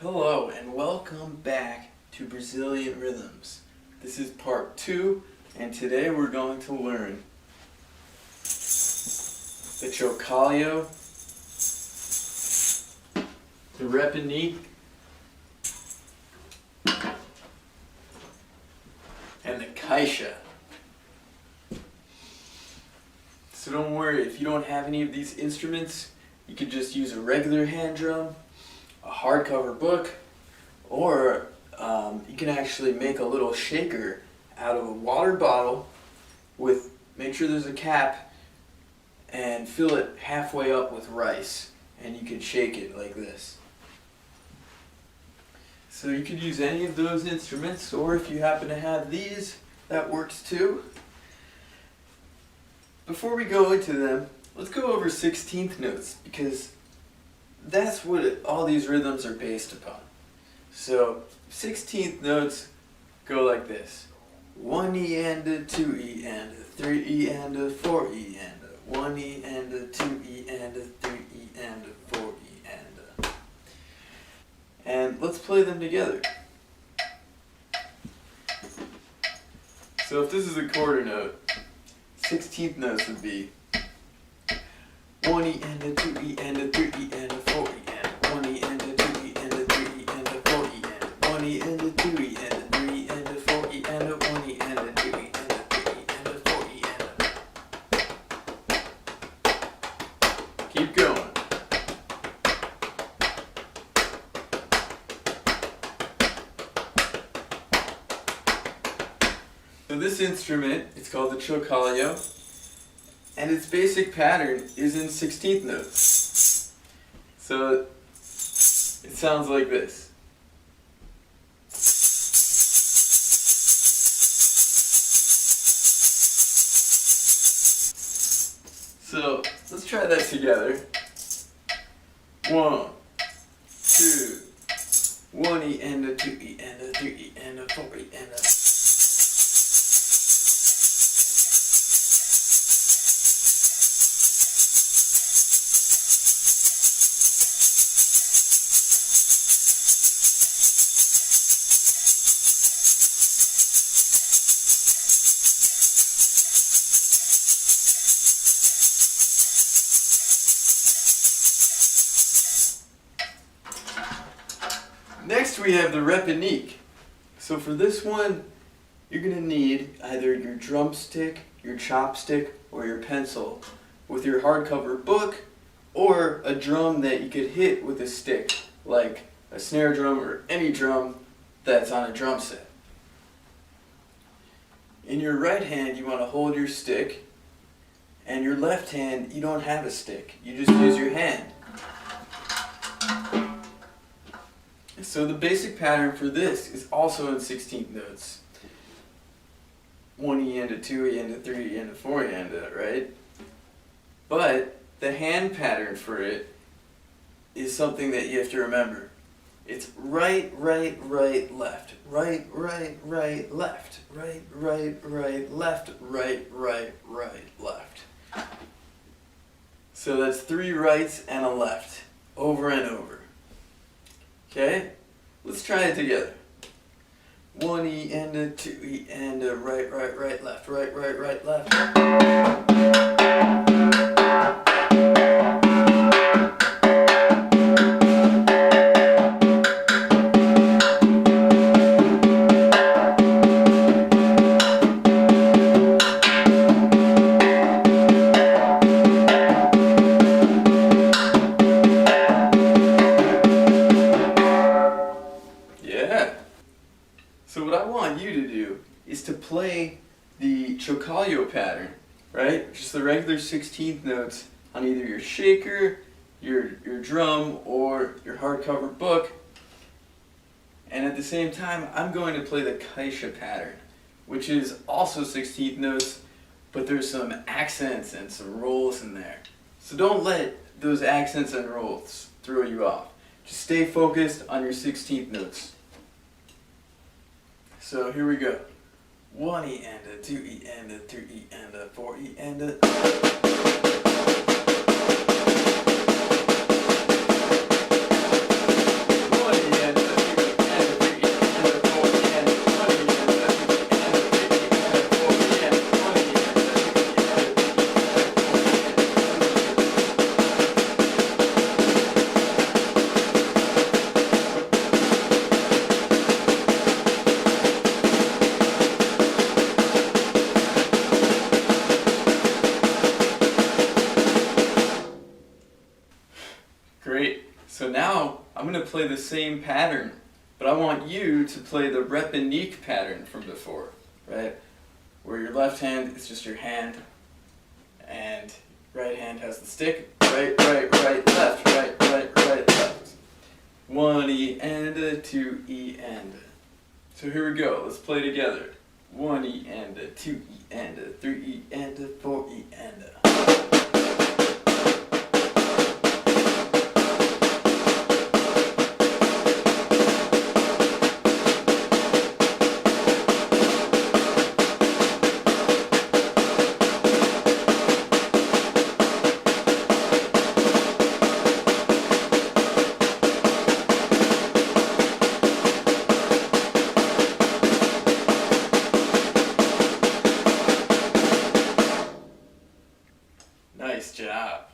Hello and welcome back to Brazilian Rhythms. This is part 2 and today we're going to learn the chocalho, the repinique, and the Caixa. So don't worry, if you don't have any of these instruments, you could just use a regular hand drum, a hardcover book, or you can actually make a little shaker out of a water bottle with, make sure there's a cap, and fill it halfway up with rice, and you can shake it like this. So you could use any of those instruments, or if you happen to have these, that works too. Before we go into them, let's go over 16th notes, because that's what all these rhythms are based upon. So 16th notes go like this: 1E and a 2E and a 3E and a 4E and a 1E and a 2E and a 3E and a 4E and a... And let's play them together. So if this is a quarter note, 16th notes would be 1E and a 2E and a 3E and a 4E and 1E and a 2E and a 3E and a 4E and 1E and a 2E and a 3E and a 4E and a 1E and a 2E and a 3E and a 4E and a... Keep going. So this instrument, it's called the chocalho, and its basic pattern is in 16th notes. So it sounds like this. So let's try that together. 1, 2, 1E and a 2E and a 3E and a 4E and a... Next we have the repinique. So for this one, you're going to need either your drumstick, your chopstick, or your pencil with your hardcover book, or a drum that you could hit with a stick, like a snare drum or any drum that's on a drum set. In your right hand, you want to hold your stick, and your left hand, you don't have a stick. You just use your hand. So the basic pattern for this is also in 16th notes. 1E and a 2E and a 3E and a 4E and a, right? But the hand pattern for it is something that you have to remember. It's right, right, right, left. Right, right, right, left. Right, right, right, left. Right, right, right, left. So that's 3 rights and a left, over and over. Okay? Let's try it together. 1E and a 2E and a right, right, right, left. Right, right, right, left. So what I want you to do is to play the chocalho pattern, right? Just the regular 16th notes on either your shaker, your drum, or your hardcover book. And at the same time, I'm going to play the Caixa pattern, which is also 16th notes, but there's some accents and some rolls in there. So don't let those accents and rolls throw you off. Just stay focused on your 16th notes. So here we go. 1E and a 2E and a 3E and a 4E and a... One E and So now I'm going to play the same pattern, but I want you to play the repinique pattern from before, right? Where your left hand is just your hand, and right hand has the stick. Right, right, right, left, right, right, right, left. 1 E and a 2 E and a. So here we go. Let's play together. 1 E and a 2 E and a 3 E and a 4 E and a. Nice job.